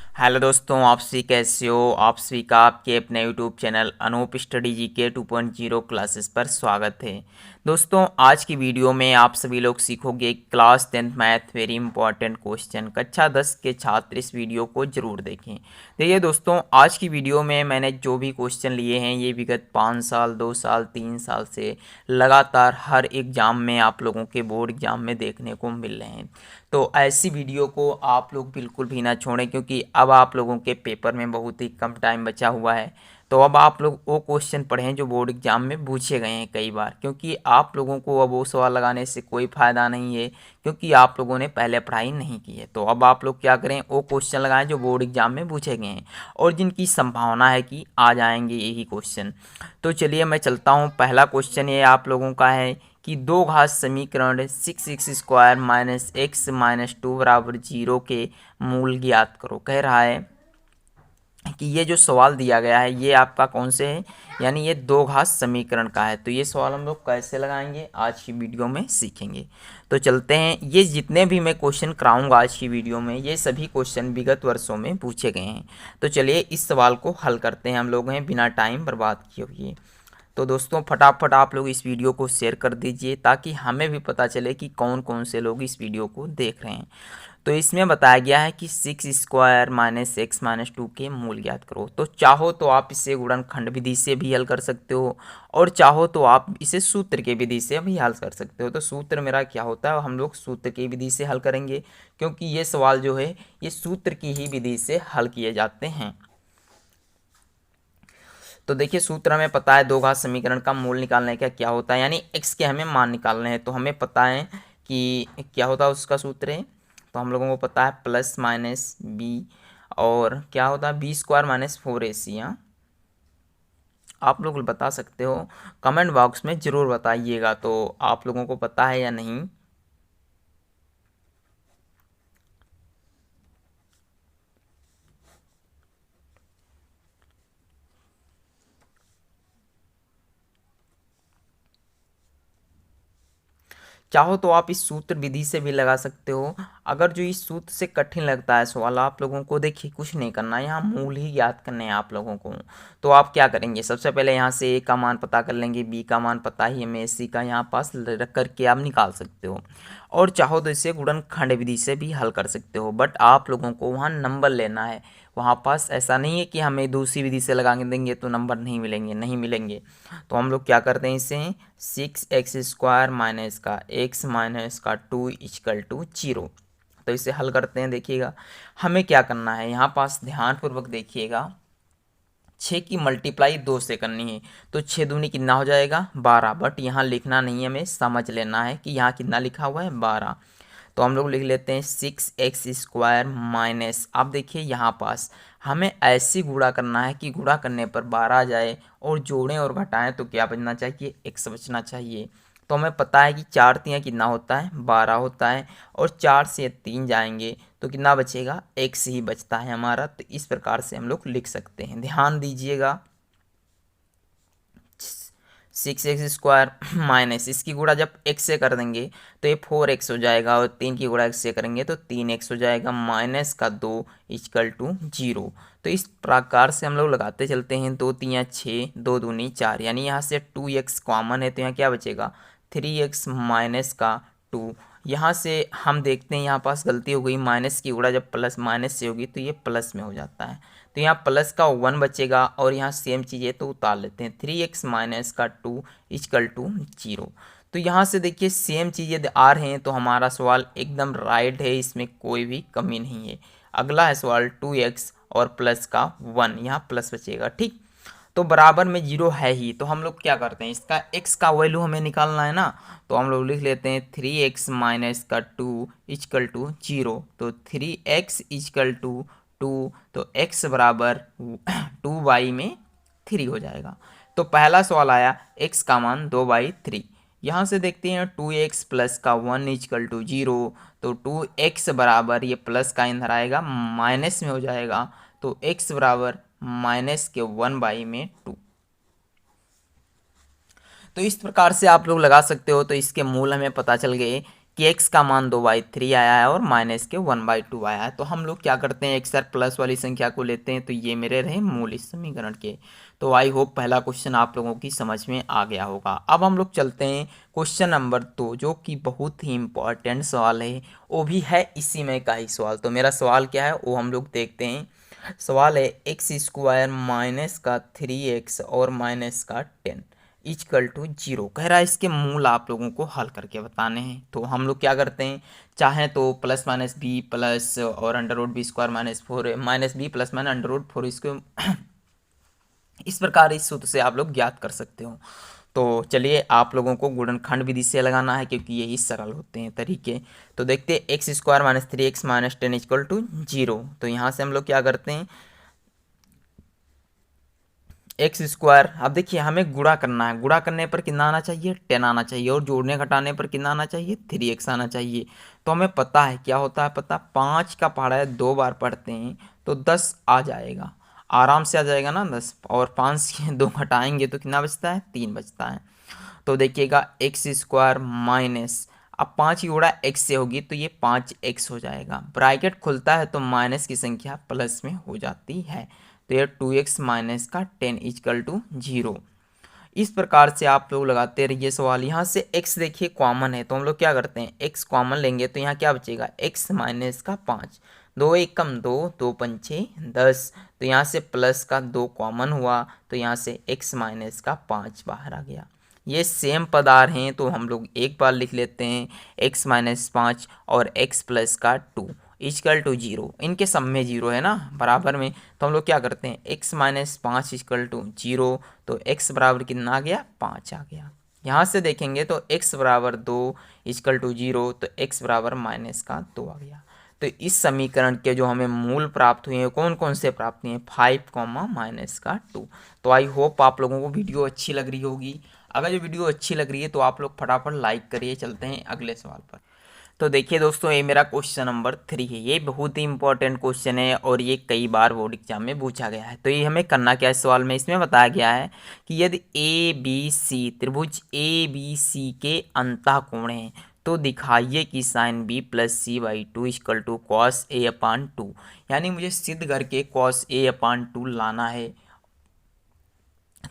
Hello दोस्तों, आप सभी कैसे हो। आप सभी का आपके अपने यूट्यूब चैनल अनूप स्टडी जी के 2.0 क्लासेस पर स्वागत है। दोस्तों, आज की वीडियो में आप सभी लोग सीखोगे class 10th math very important question. कक्षा 10 के छात्र इस वीडियो को जरूर देखें। देखिए दोस्तों, आज की वीडियो में मैंने जो भी क्वेश्चन लिए हैं ये विगत 5 साल, 2 साल, 3 साल से लगातार हर एग्ज़ाम में आप लोगों के बोर्ड एग्ज़ाम में देखने को मिल रहे हैं। तो ऐसी वीडियो को आप लोग बिल्कुल भी ना छोड़ें, क्योंकि अब आप लोगों के पेपर में बहुत ही कम टाइम बचा हुआ है। तो अब आप लोग वो क्वेश्चन पढ़ें जो बोर्ड एग्जाम में पूछे गए हैं कई बार, क्योंकि आप लोगों को अब वो सवाल लगाने से कोई फ़ायदा नहीं है, क्योंकि आप लोगों ने पहले पढ़ाई नहीं की है। तो अब आप लोग क्या करें, वो क्वेश्चन लगाएं जो बोर्ड एग्जाम में पूछे गए हैं और जिनकी संभावना है कि आ जाएंगे यही क्वेश्चन। तो चलिए मैं चलता हूँ। पहला क्वेश्चन ये आप लोगों का है कि दो घात समीकरण 6x² माइनस एक्स माइनस 2 बराबर 0 के मूल ज्ञात करो। कह रहा है कि ये जो सवाल दिया गया है ये आपका कौन से है, यानी ये दो घात समीकरण का है। तो ये सवाल हम लोग कैसे लगाएंगे आज की वीडियो में सीखेंगे। तो चलते हैं। ये जितने भी मैं क्वेश्चन कराऊंगा आज की वीडियो में ये सभी क्वेश्चन विगत वर्षों में पूछे गए हैं। तो चलिए इस सवाल को हल करते हैं हम लोग हैं बिना टाइम बर्बाद किए हुए। तो दोस्तों फटाफट आप लोग इस वीडियो को शेयर कर दीजिए ताकि हमें भी पता चले कि कौन कौन से लोग इस वीडियो को देख रहे हैं। तो इसमें बताया गया है कि 6² माइनस एक्स माइनस 2 के मूल ज्ञात करो। तो चाहो तो आप इसे गुणनखंड विधि से भी हल कर सकते हो और चाहो तो आप इसे सूत्र की विधि से भी हल कर सकते हो। तो सूत्र मेरा क्या होता है, हम लोग सूत्र की विधि से हल करेंगे, क्योंकि ये सवाल जो है ये सूत्र की ही विधि से हल किए जाते हैं। तो देखिए सूत्र हमें पता है, दो घात समीकरण का मूल निकालने का क्या होता है, यानी x के हमें मान निकालने हैं। तो हमें पता है कि क्या होता है उसका सूत्र है। तो हम लोगों को पता है प्लस माइनस बी, और क्या होता है b² माइनस 4ac। हाँ, आप लोग बता सकते हो, कमेंट बॉक्स में ज़रूर बताइएगा तो आप लोगों को पता है या नहीं। चाहो तो आप इस सूत्र विधि से भी लगा सकते हो। अगर जो इस सूत्र से कठिन लगता है सवाल, आप लोगों को देखिए कुछ नहीं करना है, यहाँ मूल ही ज्ञात करने हैं आप लोगों को। तो आप क्या करेंगे, सबसे पहले यहाँ से ए का मान पता कर लेंगे, बी का मान पता ही हमें, सी का यहाँ पास रख करके आप निकाल सकते हो। और चाहो तो इसे गुणनखंड विधि से भी हल कर सकते हो, बट आप लोगों को वहाँ नंबर लेना है। वहाँ पास ऐसा नहीं है कि हमें दूसरी विधि से लगा के देंगे तो नंबर नहीं मिलेंगे, नहीं मिलेंगे। तो हम लोग क्या करते हैं, इसे 6x² माइनस का x माइनस का 2 इक्वल टू 0। तो इसे हल करते हैं। देखिएगा हमें क्या करना है, यहाँ पास ध्यानपूर्वक देखिएगा, 6 की मल्टीप्लाई 2 से करनी है। तो 6 दूनी कितना हो जाएगा 12, बट यहाँ लिखना नहीं है, हमें समझ लेना है कि यहाँ कितना लिखा हुआ है 12। तो हम लोग लिख लेते हैं 6x² माइनस, अब देखिए यहाँ पास हमें ऐसी गुणा करना है कि गुणा करने पर 12 आ जाए, और जोड़ें और घटाएं तो क्या बचना चाहिए, x बचना चाहिए। तो हमें पता है कि 4 तियाँ कितना होता है 12 होता है, और 4 से 3 जाएंगे तो कितना बचेगा, x ही बचता है हमारा। तो इस प्रकार से हम लोग लिख सकते हैं, ध्यान दीजिएगा। 6x² माइनस इसकी गुणा जब x से कर देंगे तो ये 4x हो जाएगा, और 3 की गुणा x से करेंगे तो 3x हो जाएगा, माइनस का 2 इक्वल टू 0। तो इस प्रकार से हम लोग लगाते चलते हैं, 2 तियाँ 6, 2 दूनी 4, यानी यहाँ से 2x कॉमन है तो यहाँ क्या बचेगा 3x माइनस का 2। यहाँ से हम देखते हैं यहाँ पास गलती हो गई, माइनस की गुणा जब प्लस माइनस से होगी तो ये प्लस में हो जाता है। तो यहाँ प्लस का 1 बचेगा, और यहाँ सेम चीज़ है तो उतार लेते हैं, 3x माइनस का 2 इक्वल टू 0। तो यहाँ से देखिए सेम चीज़ें आ रहे हैं तो हमारा सवाल एकदम राइट है, इसमें कोई भी कमी नहीं है। अगला है सवाल 2x और प्लस का 1, यहाँ प्लस बचेगा, ठीक। तो बराबर में 0 है ही, तो हम लोग क्या करते हैं, इसका x का वैल्यू हमें निकालना है ना। तो हम लोग लिख लेते हैं 3x माइनस का 2 इक्वल टू 0। तो 3x इक्वल टू 2, तो x बराबर 2/3 में 3 हो जाएगा। तो पहला सवाल आया x का मान 2/3। यहाँ से देखते हैं 2x प्लस का 1 इक्वल टू 0। तो 2x बराबर, ये प्लस का इधर आएगा माइनस में हो जाएगा, तो x बराबर माइनस के 1/2। तो इस प्रकार से आप लोग लगा सकते हो। तो इसके मूल हमें पता चल गए कि x का मान 2/3 आया है और माइनस के 1/2 आया है। तो हम लोग क्या करते हैं, एक साथ प्लस वाली संख्या को लेते हैं। तो ये मेरे रहे मूल इस समीकरण के। तो आई होप पहला क्वेश्चन आप लोगों की समझ में आ गया होगा। अब हम लोग चलते हैं क्वेश्चन नंबर 2, जो कि बहुत ही इंपॉर्टेंट सवाल है, वो भी है इसी में का ही सवाल। तो मेरा सवाल क्या है वो हम लोग देखते हैं। सवाल है x² माइनस का 3x और माइनस का 10 इक्वल टू 0 कह रहा है। इसके मूल आप लोगों को हल करके बताने हैं। तो हम लोग क्या करते हैं, चाहे तो प्लस माइनस बी प्लस और under root B plus minus under root 4 इसको इस प्रकार इस सूत्र से आप लोग ज्ञात कर सकते हो। तो चलिए आप लोगों को गुणनखंड विधि से लगाना है, क्योंकि यही सरल होते हैं तरीके। तो देखते हैं x² minus 3x minus 10 equal to 0। तो यहाँ से हम लोग क्या करते हैं, x²। अब देखिए हमें गुणा करना है, गुणा करने पर कितना आना चाहिए, 10 आना चाहिए, और जोड़ने घटाने पर कितना आना चाहिए, 3x आना चाहिए। तो हमें पता है क्या होता है, पता 5 का पहाड़ा है 2 बार पढ़ते हैं तो 10 आ जाएगा, आराम से आ जाएगा ना 10। और 5 के 2 घटाएंगे तो कितना बचता है, 3 बचता है। तो देखिएगा x² माइनस, अब 5 की गुणा x से होगी तो ये 5x हो जाएगा। ब्रैकेट खुलता है तो माइनस की संख्या प्लस में हो जाती है। तो ये 2x माइनस का 10 इक्वल टू 0। इस प्रकार से आप लोग लगाते रहिए सवाल। यहाँ से x देखिए कॉमन है, तो हम लोग क्या करते हैं, x कॉमन लेंगे तो यहाँ क्या बचेगा, x माइनस का 5, 2 1 कम 2, 2 5 10। तो यहाँ से प्लस का 2 कॉमन हुआ, तो यहाँ से x माइनस का 5 बाहर आ गया। ये सेम पदार्थ हैं तो हम लोग एक बार लिख लेते हैं, x माइनस 5 और x प्लस का 2 इक्वल टू 0। इनके सब में 0 है ना बराबर में। तो हम लोग क्या करते हैं, x माइनस 5 इक्वल टू 0। तो x बराबर कितना आ गया, 5 आ गया। यहाँ से देखेंगे तो x बराबर 2 इक्वल टू 0, तो x बराबर माइनस का 2 आ गया। तो इस समीकरण के जो हमें मूल प्राप्त हुए हैं, कौन कौन से प्राप्त हुए हैं, 5 कॉमा माइनस का 2। तो आई होप आप लोगों को वीडियो अच्छी लग रही होगी। अगर जो वीडियो अच्छी लग रही है तो आप लोग फटाफट लाइक करिए। चलते हैं अगले सवाल पर। तो देखिए दोस्तों, ये मेरा क्वेश्चन नंबर 3 है। ये बहुत ही इंपॉर्टेंट क्वेश्चन है और ये कई बार बोर्ड एग्जाम में पूछा गया है। तो ये हमें करना क्या है, सवाल में इसमें बताया गया है कि यदि ए बी सी त्रिभुज ए बी सी के अंतःकोण हैं तो दिखाइए कि sine B plus C by 2 equal to cos A upon 2। यानी मुझे सिद्ध करके कॉस ए अपान 2 लाना है।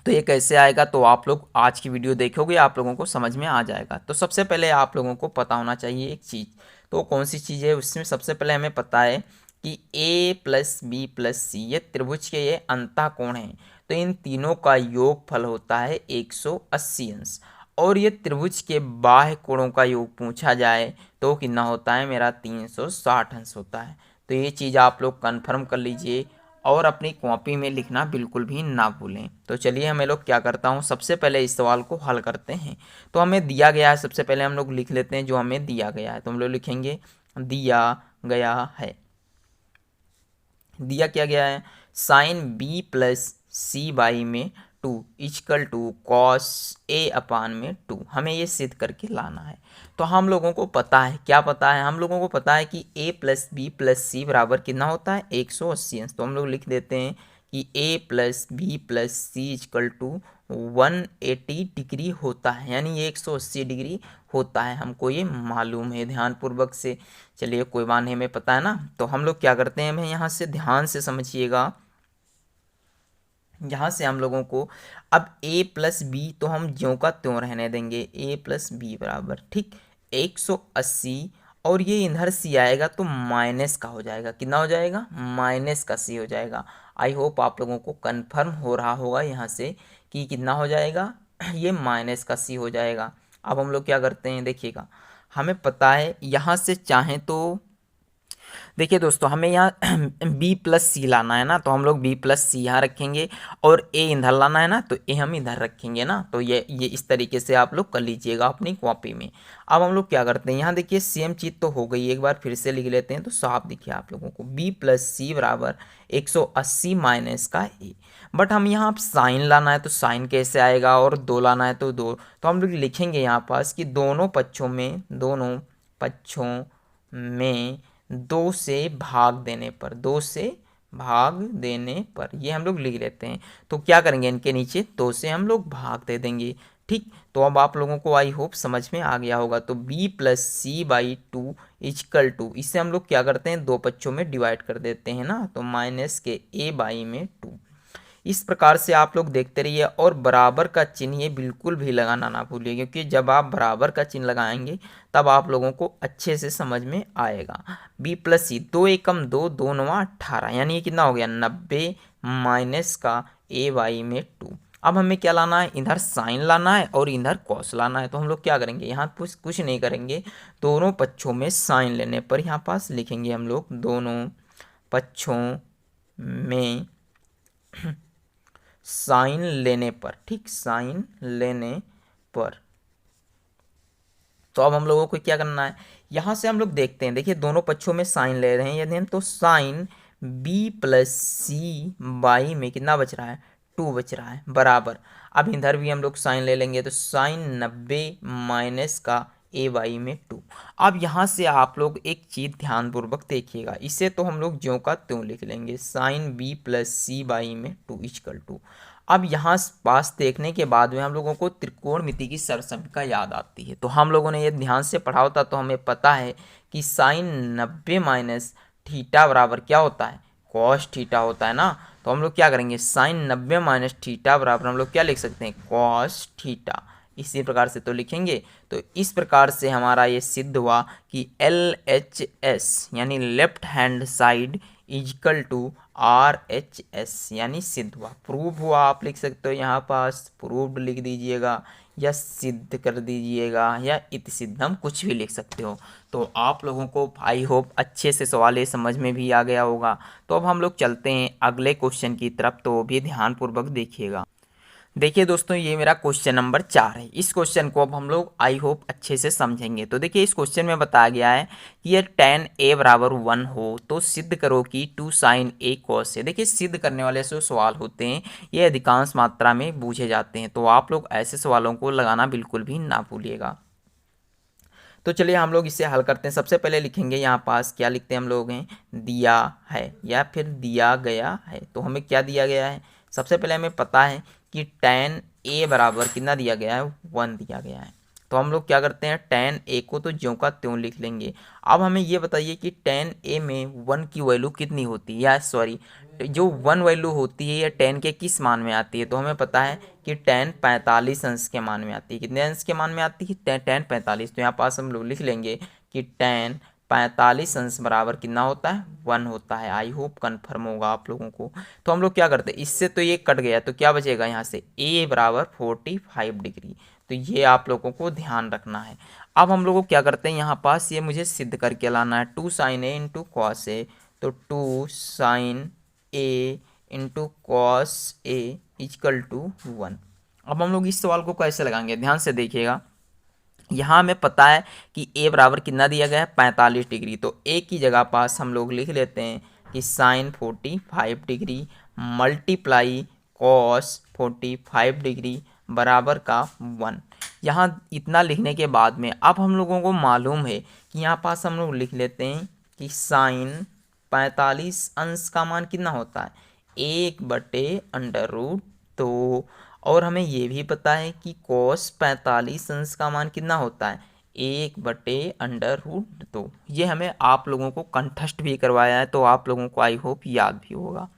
तो ये कैसे आएगा, तो आप लोग आज की वीडियो देखोगे आप लोगों को समझ में आ जाएगा। तो सबसे पहले आप लोगों को पता होना चाहिए एक चीज़। तो कौन सी चीज़ है, उसमें सबसे पहले हमें पता है कि a प्लस बी प्लस सी ये त्रिभुज के ये अंतःकोण हैं। तो इन तीनों का योगफल होता है 180 अंश। और ये त्रिभुज के बाह्य कोणों का योग पूछा जाए तो कितना होता है मेरा, 360 अंश होता है। तो ये चीज़ आप लोग कन्फर्म कर लीजिए और अपनी कॉपी में लिखना बिल्कुल भी ना भूलें। तो चलिए हमें लोग क्या करता हूँ, सबसे पहले इस सवाल को हल करते हैं। तो हमें दिया गया है, सबसे पहले हम लोग लिख लेते हैं जो हमें दिया गया है। तो हम लोग लिखेंगे दिया गया है, दिया क्या गया है, sine B plus C by में 2 equal to cos A upon में 2। हमें ये सिद्ध करके लाना है। तो हम लोगों को पता है, क्या पता है, हम लोगों को पता है कि a प्लस बी प्लस सी बराबर कितना होता है, 180 अंश। तो हम लोग लिख देते हैं कि a plus B plus C equal to 180 degree होता है, यानी ये 180 डिग्री होता है। हमको ये मालूम है ध्यानपूर्वक से। चलिए कोई बात नहीं, हमें पता है ना। तो हम लोग क्या करते हैं, हमें यहाँ से ध्यान से समझिएगा। यहाँ से हम लोगों को अब a प्लस बी तो हम ज्यों का त्यों रहने देंगे, a प्लस बी बराबर ठीक 180। और ये इधर सी आएगा तो माइनस का हो जाएगा, कितना हो जाएगा, माइनस का सी हो जाएगा। आई होप आप लोगों को कन्फर्म हो रहा होगा यहाँ से कि कितना हो जाएगा, ये माइनस का सी हो जाएगा। अब हम लोग क्या करते हैं, देखिएगा हमें पता है यहाँ से चाहें तो देखिए दोस्तों, हमें यहाँ b प्लस सी लाना है ना, तो हम लोग b प्लस सी यहाँ रखेंगे। और a इधर लाना है ना, तो a हम इधर रखेंगे ना। तो ये इस तरीके से आप लोग कर लीजिएगा अपनी कॉपी में। अब हम लोग क्या करते हैं, यहाँ देखिए सेम चीज़ तो हो गई, एक बार फिर से लिख लेते हैं तो साफ दिखिए आप लोगों को, b प्लस सी बराबर 180 माइनस का a। बट हम यहाँ साइन लाना है तो साइन कैसे आएगा, और 2 लाना है तो 2। तो हम लोग लिखेंगे यहाँ पास कि दोनों पक्षों में 2 से भाग देने पर, 2 से भाग देने पर ये हम लोग लिख लेते हैं। तो क्या करेंगे, इनके नीचे 2 से हम लोग भाग दे देंगे। ठीक, तो अब आप लोगों को आई होप समझ में आ गया होगा। तो b+c/2 इक्वल टू, इससे हम लोग क्या करते हैं, दो पक्षों में डिवाइड कर देते हैं ना, तो माइनस के a/2। इस प्रकार से आप लोग देखते रहिए, और बराबर का चिन्ह ये बिल्कुल भी लगाना ना भूलिए, क्योंकि जब आप बराबर का चिन्ह लगाएंगे तब आप लोगों को अच्छे से समझ में आएगा। b+c, 2 एकम 2, 2 नवा 18, यानी ये कितना हो गया 90 माइनस का a/2। अब हमें क्या लाना है, इधर साइन लाना है और इधर कॉस लाना है। तो हम लोग क्या करेंगे, यहाँ कुछ नहीं करेंगे, दोनों पक्षों में साइन लेने पर यहाँ पास लिखेंगे हम लोग दोनों पक्षों में साइन लेने पर, ठीक, साइन लेने पर। तो अब हम लोगों को क्या करना है, यहां से हम लोग देखते हैं, देखिए दोनों पक्षों में साइन ले रहे हैं यदि हम, तो साइन b+c/, में कितना बच रहा है, 2 बच रहा है, बराबर। अब इधर भी हम लोग साइन ले लेंगे, तो साइन 90 माइनस का a/2। अब यहाँ से आप लोग एक चीज़ ध्यानपूर्वक देखिएगा, इसे तो हम लोग ज्यों का त्यों लिख लेंगे, साइन b+c/2 इक्वल टू। अब यहाँ पास देखने के बाद में हम लोगों को त्रिकोणमिति की सरसमिका याद आती है। तो हम लोगों ने ये ध्यान से पढ़ा होता, तो हमें पता है कि साइन 90 माइनस थीटा बराबर क्या होता है, कॉस थीटा होता है ना। तो हम लोग क्या करेंगे, साइन 90 माइनस थीटा बराबर हम लोग क्या लिख सकते हैं, कॉस थीटा। इसी प्रकार से तो लिखेंगे। तो इस प्रकार से हमारा ये सिद्ध हुआ कि LHS यानी left hand side equal to RHS, यानी सिद्ध हुआ, प्रूव हुआ। आप लिख सकते हो यहाँ पास, प्रूव्ड लिख दीजिएगा या सिद्ध कर दीजिएगा या इति सिद्धम, कुछ भी लिख सकते हो। तो आप लोगों को आई होप अच्छे से सवाल ये समझ में भी आ गया होगा। तो अब हम लोग चलते हैं अगले क्वेश्चन की तरफ, तो भी ध्यानपूर्वक देखिएगा। देखिए दोस्तों, ये मेरा क्वेश्चन नंबर 4 है। इस क्वेश्चन को अब हम लोग आई होप अच्छे से समझेंगे। तो देखिए इस क्वेश्चन में बताया गया है कि ये tan a बराबर 1 हो तो सिद्ध करो कि 2 sin a cos a। देखिए सिद्ध करने वाले जो सवाल होते हैं ये अधिकांश मात्रा में पूछे जाते हैं, तो आप लोग ऐसे सवालों को लगाना बिल्कुल भी ना भूलिएगा। तो चलिए हम लोग इसे हल करते हैं। सबसे पहले लिखेंगे यहाँ पास, क्या लिखते हैं हम लोग हैं, दिया है या फिर दिया गया है। तो हमें क्या दिया गया है, सबसे पहले हमें पता है कि tan a बराबर कितना दिया गया है, 1 दिया गया है। तो हम लोग क्या करते हैं, tan a को तो ज्यों का त्यों लिख लेंगे। अब हमें ये बताइए कि tan a में 1 की वैल्यू कितनी होती है, या सॉरी जो 1 वैल्यू होती है ये tan के किस मान में आती है। तो हमें पता है कि tan 45 अंश के मान में आती है। कितने अंश के मान में आती है, tan 45। तो यहाँ पास हम लोग लिख लेंगे कि tan 45 अंश बराबर कितना होता है, 1 होता है। आई होप कन्फर्म होगा आप लोगों को। तो हम लोग क्या करते हैं, इससे तो ये कट गया, तो क्या बचेगा यहाँ से, a बराबर 45 डिग्री। तो ये आप लोगों को ध्यान रखना है। अब हम लोग को क्या करते हैं, यहाँ पास ये मुझे सिद्ध करके लाना है, 2 sin a into cos A. तो 2 sin a into cos A equal to 1। अब हम लोग इस सवाल को कैसे लगाएंगे, ध्यान से देखिएगा। यहाँ हमें पता है कि a बराबर कितना दिया गया है, 45 डिग्री। तो a की जगह पास हम लोग लिख लेते हैं कि sine 45 degree multiply cos 45 degree बराबर का 1। यहाँ इतना लिखने के बाद में अब हम लोगों को मालूम है कि यहाँ पास हम लोग लिख लेते हैं कि साइन 45 अंश का मान कितना होता है, 1/√2। और हमें ये भी पता है कि cos 45 अंश का मान कितना होता है, 1/√2। ये हमें आप लोगों को कंठस्थ भी करवाया है, तो आप लोगों को आई होप याद भी होगा।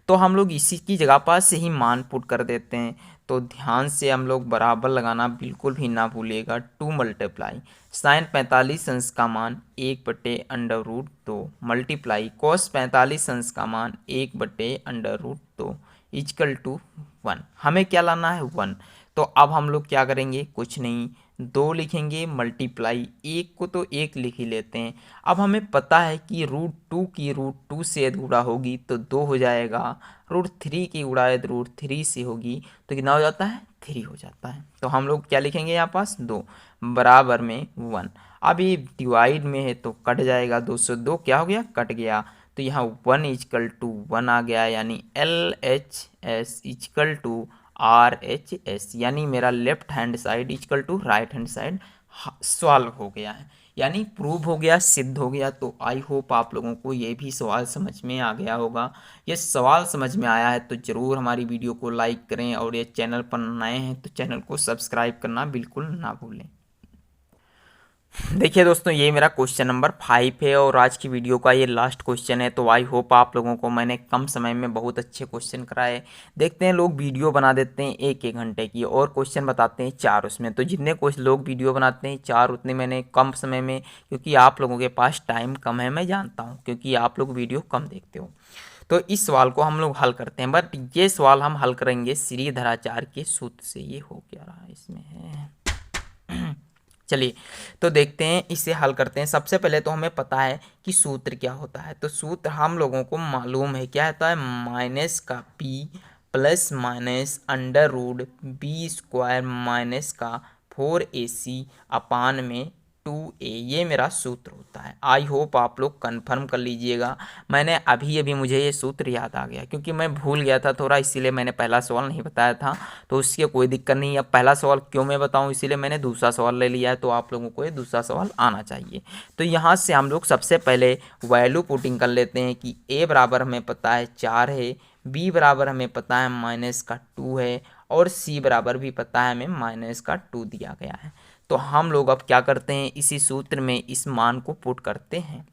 तो हम लोग इसी की जगह पर से ही मान पुट कर देते हैं। तो ध्यान से हम लोग बराबर लगाना बिल्कुल भी ना भूलिएगा। 2 मल्टीप्लाई साइन 45 अंश का मान 1/√2 मल्टीप्लाई कॉस 45 अंश का मान 1/√2 इक्वल टू 1। हमें क्या लाना है, 1। तो अब हम लोग क्या करेंगे, कुछ नहीं, 2 लिखेंगे मल्टीप्लाई, 1 को तो 1 लिख ही लेते हैं। अब हमें पता है कि √2 की √2 से गुणा होगी तो 2 हो जाएगा, √3 की गुणा √3 से होगी तो कितना हो जाता है, 3 हो जाता है। तो हम लोग क्या लिखेंगे यहाँ पास, 2 बराबर में 1। अब ये डिवाइड में है तो कट जाएगा, 2 से 2 क्या हो गया, कट गया। तो यहाँ 1 इक्वल टू 1 आ गया, यानी LHS इक्वल टू RHS, यानी मेरा left hand side equal to right hand side solve हो गया है। यानी प्रूव हो गया, सिद्ध हो गया। तो आई होप आप लोगों को ये भी सवाल समझ में आ गया होगा। ये सवाल समझ में आया है तो ज़रूर हमारी वीडियो को लाइक करें, और ये चैनल पर नए हैं तो चैनल को सब्सक्राइब करना बिल्कुल ना भूलें। देखिए दोस्तों, ये मेरा क्वेश्चन नंबर 5 है और आज की वीडियो का ये लास्ट क्वेश्चन है। तो आई होप आप लोगों को मैंने कम समय में बहुत अच्छे क्वेश्चन कराए। देखते हैं, लोग वीडियो बना देते हैं 1-1 घंटे की और क्वेश्चन बताते हैं 4 उसमें। तो जितने कुछ लोग वीडियो बनाते हैं 4, उतने मैंने कम समय में, क्योंकि आप लोगों के पास टाइम कम है, मैं जानता हूँ, क्योंकि आप लोग वीडियो कम देखते हो। तो इस सवाल को हम लोग हल करते हैं, बट ये सवाल हम हल करेंगे श्रीधराचार्य के सूत्र से। ये हो क्या रहा है इसमें है चलिए, तो देखते हैं, इसे हल करते हैं। सबसे पहले तो हमें पता है कि सूत्र क्या होता है। तो सूत्र हम लोगों को मालूम है, क्या होता है, माइनस का P plus minus under root B square minus का 4ac अपान में 2a। ये मेरा सूत्र होता है। आई होप आप लोग कंफर्म कर लीजिएगा। मैंने अभी अभी मुझे ये सूत्र याद आ गया, क्योंकि मैं भूल गया था थोड़ा, इसीलिए मैंने पहला सवाल नहीं बताया था। तो उसकी कोई दिक्कत नहीं। अब पहला सवाल क्यों मैं बताऊं, इसीलिए मैंने दूसरा सवाल ले लिया है। तो आप लोगों को ये दूसरा सवाल आना चाहिए। तो यहाँ से हम लोग सबसे पहले वैल्यू पुटिंग कर लेते हैं कि a बराबर हमें पता है 4 है, b बराबर हमें पता है माइनस का 2 है, और c बराबर भी पता है हमें माइनस का 2 दिया गया है। तो हम लोग अब क्या करते हैं, इसी सूत्र में इस मान को पुट करते हैं।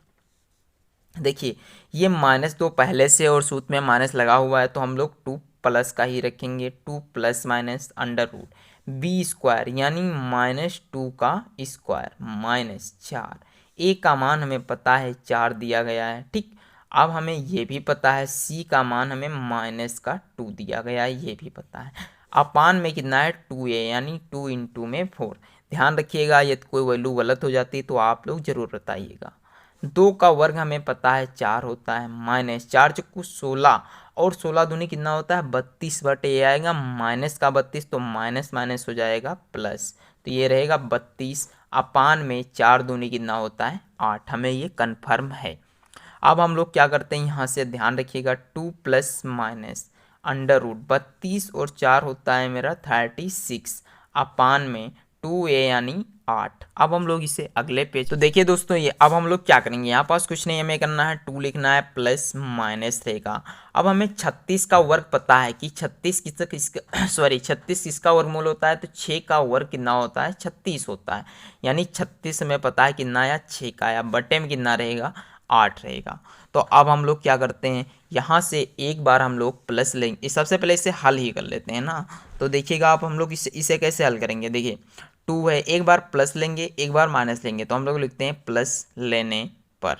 देखिए, ये -2 पहले से और सूत्र में माइनस लगा हुआ है, तो हम लोग 2 प्लस का ही रखेंगे। 2 plus minus under root B square, यानी -2 का स्क्वायर माइनस 4। ए का मान हमें पता है 4 दिया गया है, ठीक। अब हमें ये भी पता है सी का मान हमें माइनस का 2 दिया गया है, ये भी पता है। अपान में कितना है 2a, यानी 2 × 2 में 4। ध्यान रखिएगा, ये कोई वैल्यू गलत हो जाती है तो आप लोग ज़रूर बताइएगा। 2 का वर्ग हमें पता है 4 होता है, माइनस 4 चौको 16, और 16 दूनी कितना होता है 32 बटे ये आएगा माइनस का 32, तो माइनस माइनस हो जाएगा प्लस, तो ये रहेगा 32 अपान में 4 दूनी कितना होता है 8। हमें ये कन्फर्म है। अब हम लोग क्या करते हैं, यहाँ से ध्यान रखिएगा, 2 प्लस माइनस अंडर रूट 32 और 4 होता है मेरा 36 अपान में 2a यानी 8। अब हम लोग इसे अगले पेज, तो देखिए दोस्तों, ये अब हम लोग क्या करेंगे, यहाँ पास कुछ नहीं हमें करना है, 2 लिखना है प्लस माइनस रहेगा। अब हमें 36 का वर्ग पता है कि 36 किसका सॉरी 36 किसका वर्गमूल होता है, तो 6 का वर्ग कितना होता है 36 होता है, यानी 36 हमें पता है कितना, या 6 का, या बटे में कितना रहेगा 8 रहेगा। तो अब हम लोग क्या करते हैं, यहाँ से एक बार हम लोग प्लस लेंगे। सबसे पहले इसे हल ही कर लेते हैं ना। तो देखिएगा आप, हम लोग इसे कैसे हल करेंगे। देखिए 2 है, एक बार प्लस लेंगे एक बार माइनस लेंगे, तो हम लोग लिखते हैं प्लस लेने पर।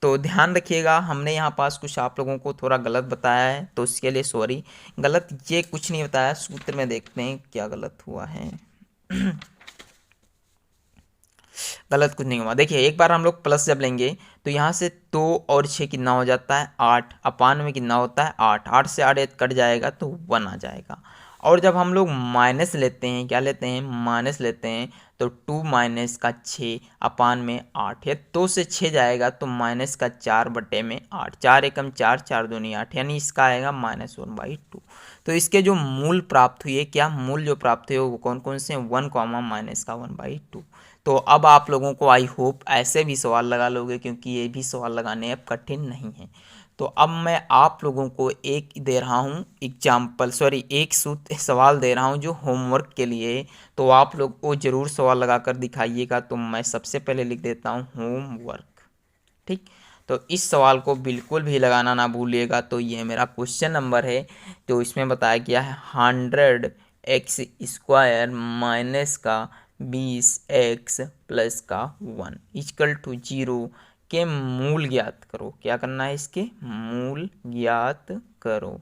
तो ध्यान रखिएगा, हमने यहाँ पास कुछ आप लोगों को थोड़ा गलत बताया है, तो उसके लिए सॉरी। गलत ये कुछ नहीं बताया, सूत्र में देखते हैं क्या गलत हुआ है गलत कुछ नहीं हुआ। देखिए, एक बार हम लोग प्लस जब लेंगे तो यहाँ से 2 और 6 कितना हो जाता है 8, अपान में कितना होता है 8, 8 से 8 कट जाएगा तो 1 आ जाएगा। और जब हम लोग माइनस लेते हैं, क्या लेते हैं माइनस लेते हैं, तो 2 माइनस का 6 अपान में 8, या 2 से 6 जाएगा तो माइनस का 4 बटे में 8, 4 एकम 4, 4 दूनी 8, यानी इसका आएगा -1/2। तो इसके जो मूल प्राप्त हुए, क्या मूल जो प्राप्त हुए वो कौन कौन से, 1 माइनस का 1/2। तो अब आप लोगों को आई होप ऐसे भी सवाल लगा लोगे, क्योंकि ये भी सवाल लगाने अब कठिन नहीं है। तो अब मैं आप लोगों को एक दे रहा हूँ एग्जाम्पल, सॉरी एक सवाल दे रहा हूँ जो होमवर्क के लिए। तो आप लोग को ज़रूर सवाल लगा कर दिखाइएगा। तो मैं सबसे पहले लिख देता हूँ होमवर्क, ठीक। तो इस सवाल को बिल्कुल भी लगाना ना भूलिएगा। तो ये मेरा क्वेश्चन नंबर है, तो इसमें बताया गया है 100x² माइनस का 20x प्लस का 1 इक्वल टू 0 के मूल ज्ञात करो। क्या करना है, इसके मूल ज्ञात करो।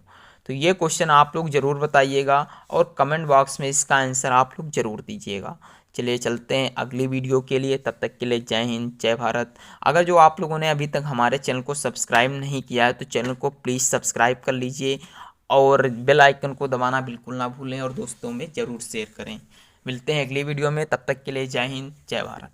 तो ये क्वेश्चन आप लोग ज़रूर बताइएगा और कमेंट बॉक्स में इसका आंसर आप लोग ज़रूर दीजिएगा। चलिए चलते हैं अगली वीडियो के लिए, तब तक के लिए जय हिंद जय भारत। अगर जो आप लोगों ने अभी तक हमारे चैनल को सब्सक्राइब नहीं किया है तो चैनल को प्लीज़ सब्सक्राइब कर लीजिए, और बेल आइकन को दबाना बिल्कुल ना भूलें, और दोस्तों में ज़रूर शेयर करें। मिलते हैं अगली वीडियो में, तब तक के लिए जय हिंद जय भारत।